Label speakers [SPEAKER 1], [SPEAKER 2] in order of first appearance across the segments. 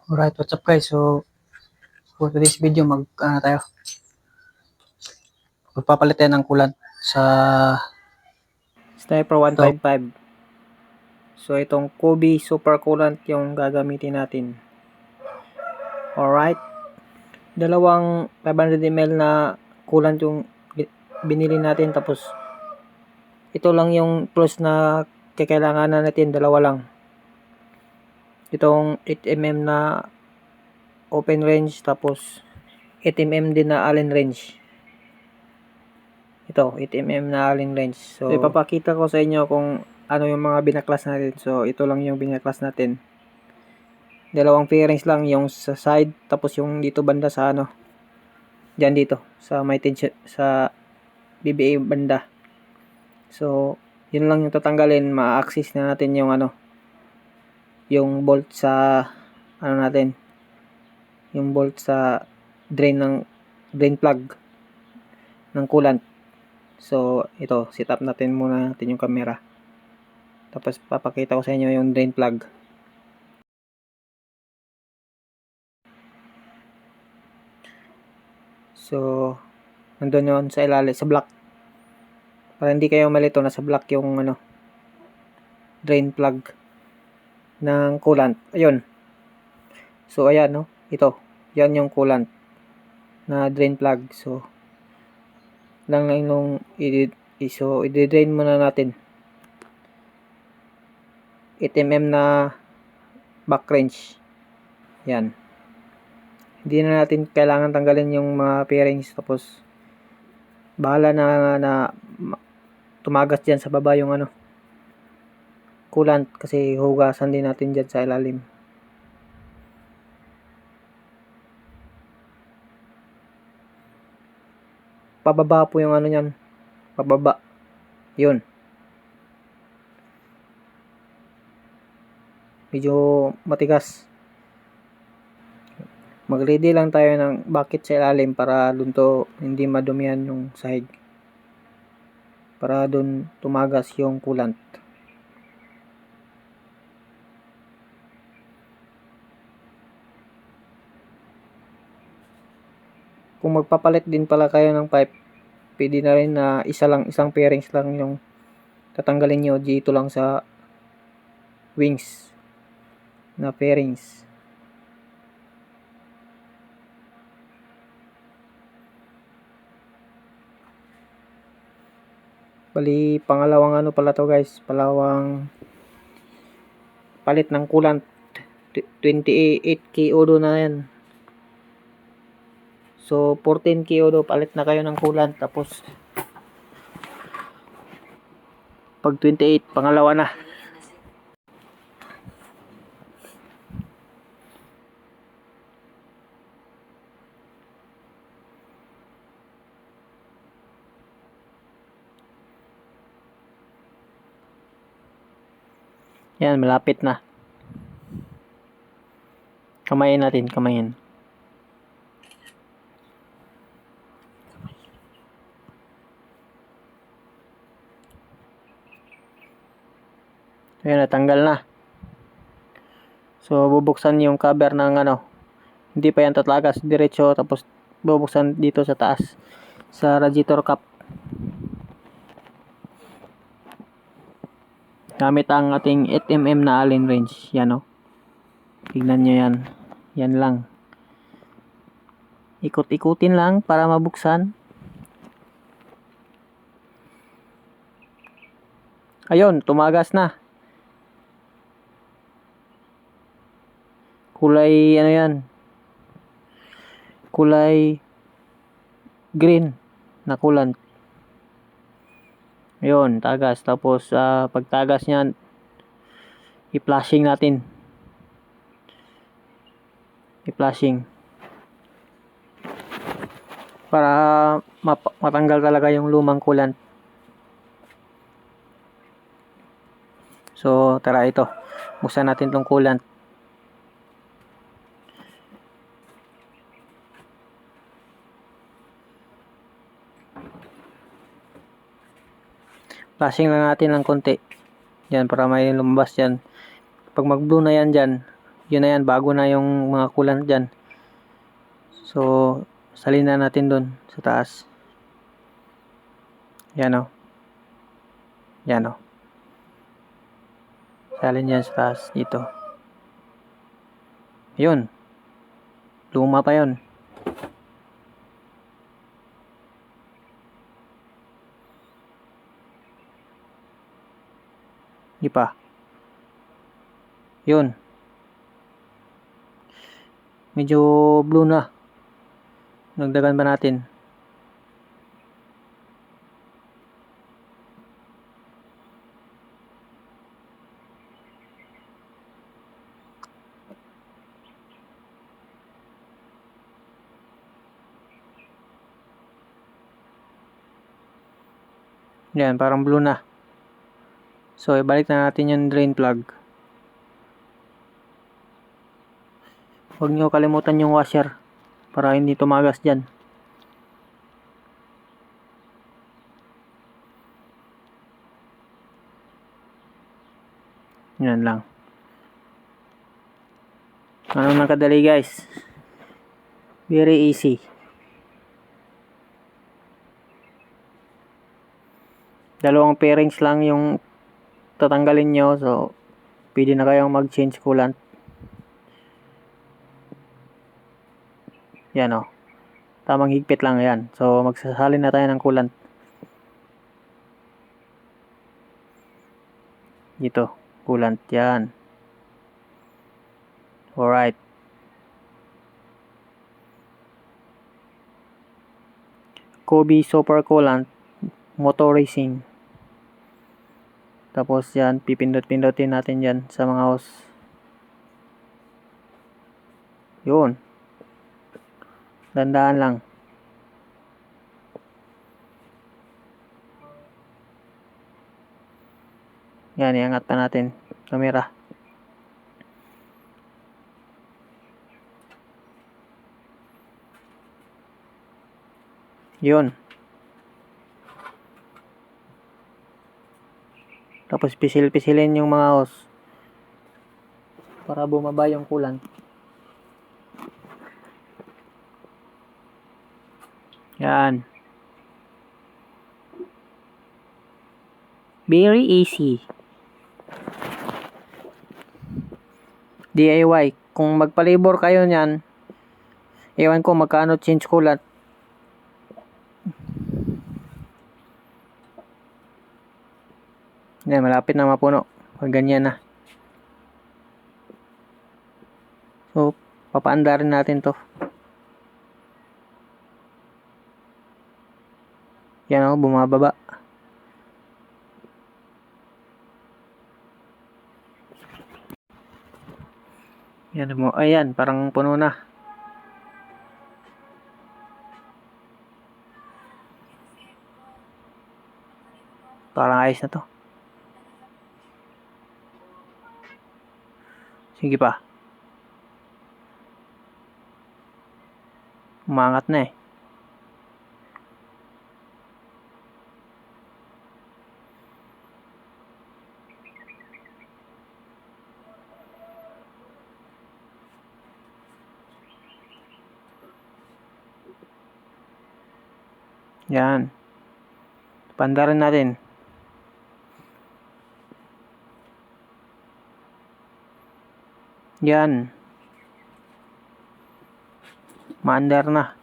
[SPEAKER 1] Alright, what's up guys? So, for today's video, magpapalit tayo ng coolant sa
[SPEAKER 2] Sniper
[SPEAKER 1] ito.
[SPEAKER 2] 155. So itong Kobe Super Coolant yung gagamitin natin. Alright. Dalawang 500 ml na coolant yung binili natin. Tapos ito lang yung plus na kailanganan natin. Dalawa lang. Itong 8mm na open range. Tapos 8mm din na Allen range. Ito 8mm na Allen range. So ipapakita ko sa inyo kung ano yung mga binaklas natin. So ito lang yung binaklas natin. Dalawang fairings lang, yung sa side tapos yung dito banda sa ano, diyan dito sa may tension sa BBA banda. So yun lang yung tatanggalin. Ma-access na natin yung ano, yung bolt sa ano natin, yung bolt sa drain plug ng coolant. So ito, set up natin muna natin yung camera, tapos papakita ko sa inyo yung drain plug. So nandun yun sa ilalim sa block, para hindi kayo malito. Nasa block yung ano, drain plug ng coolant. Ayun. So ayan, no. Ito. Yan yung coolant na drain plug. So lang nung i-drain muna natin. 8mm na back range. Yan. Hindi na natin kailangan tanggalin yung mga fairings. Tapos bahala na tumagas dyan sa baba yung ano, coolant, kasi hugasan din natin dyan sa ilalim. Pababa po yung ano nyan. Pababa. Yun. Medyo matigas. Mag-ready lang tayo ng bucket sa ilalim para dun to hindi madumihan yung sahig. Para dun tumagas yung coolant. Kung magpapalit din pala kayo ng pipe, pwede na rin na isang fairings lang yung tatanggalin nyo dito lang sa wings na fairings. Bali, pangalawang ano pala to guys, palawang palit ng coolant. 28 KO na yan. So 14 KO palit na kayo ng coolant. Tapos pag 28, pangalawa na. Yan, malapit na. Kamayin natin, kamayin. Ayan, natanggal na. So bubuksan yung cover ng ano, hindi pa yan tatlagas diretso, tapos bubuksan dito sa taas sa radiator cap gamit ang ating 8mm na Allen range. Yan, o. Tignan nyo yan. Yan lang. Ikot-ikutin lang para mabuksan. Ayun, tumagas na. Kulay ano yan, kulay green na coolant. Ayun, tagas. Tapos pagtagas niyan, i-flushing natin. I-flushing para matanggal talaga yung lumang coolant. So tara, ito, buksan natin tong coolant. Flushing lang natin ng konti. Yan, para may lumabas yan. Pag mag-blue na yan dyan, Yun na yan, bago na yung mga coolant dyan. So, salin na natin dun sa taas. Yan o. Yan o. Salin yan sa taas dito. Yun. Luma pa yun. Di pa. Yun. Medyo blue na. Nagdagan ba natin? Yan, parang blue na. So, ibalik na natin yung drain plug. Huwag nyo kalimutan yung washer para hindi tumagas dyan. Yan lang. Ano nakadali guys? Very easy. Dalawang pairings lang yung tatanggalin nyo. So, pwede na kayong mag-change coolant. Yan o. Tamang higpit lang yan. So, magsasalin na tayo ng coolant. Dito. Coolant. Yan. Alright. Kobe Super Coolant. Motor Racing. Tapos yan, pipindot-pindotin natin yan sa mga hose. Yun. Dandaan lang. Yan, iangat pa natin. Kamera. Yun. Tapos pisil-pisilin yung mga hose. Para bumaba yung coolant. Yan. Very easy. DIY. Kung magpalibor kayo niyan, ewan ko magkano change coolant. Yan, malapit na mapuno. Pag ganyan na. So, papaandarin natin to. Yan o, bumababa. Yan mo. Ayan, parang puno na. Parang ayos na to. Sige pa. Umangat na eh. Yan. Pandarin natin. Yan. Maandar na.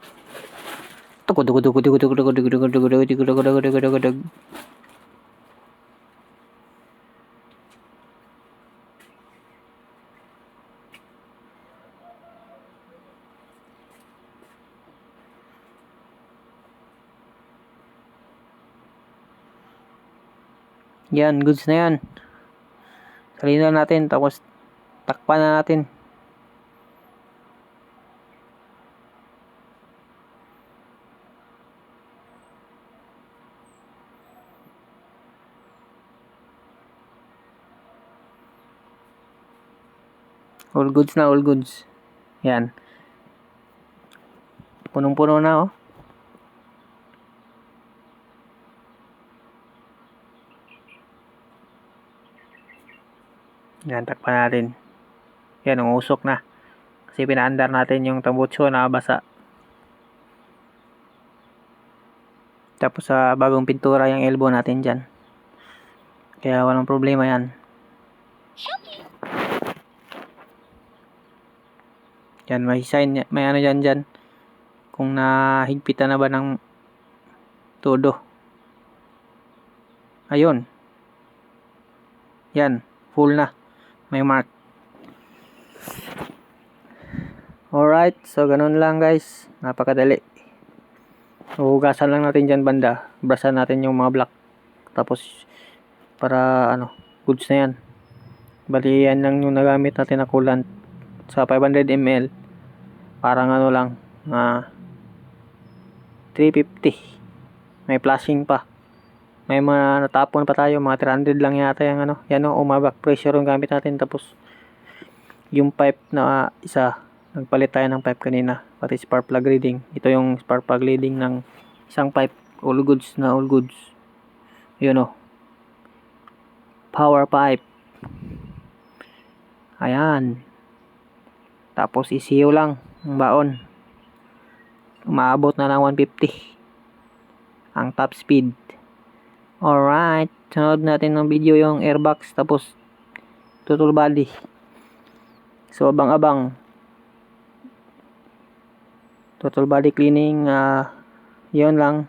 [SPEAKER 2] Yan, goods na yan. Salinan natin, tapos takpan na natin. All goods na, all goods. Yan. Punong-puno na oh. Yan, takpan natin. Yan, umusok na. Kasi pinaandar natin yung tambutso na basa. Tapos sa bagong pintura yung elbow natin dyan. Kaya walang problema yan. Yan, may sign, may ano dyan. Kung nahigpitan na ba ng todo. Ayun. Yan, full na. May mark. Alright, so ganun lang guys. Napakadali. Hugasan lang natin dyan banda. Brasan natin yung mga black. Tapos, para goods na yan. Bali, yan lang yung nagamit natin na coolant. Sa 500 ml. Parang lang. 350. May flashing pa. May mga natapon pa tayo. Mga 300 lang yata yung Yan umabak pressure yung gamit natin. Tapos, yung pipe na isa. Nagpalit tayo ng pipe kanina. Pati spark plug reading. Ito yung spark plug reading ng isang pipe. All goods na all goods. Yun power pipe. Ayan. Tapos ECU lang. Ang baon. Umaabot na ng 150. Ang top speed. Alright. Sunod natin ng video yung airbox. Tapos total body. So abang-abang. Total body cleaning, yun lang.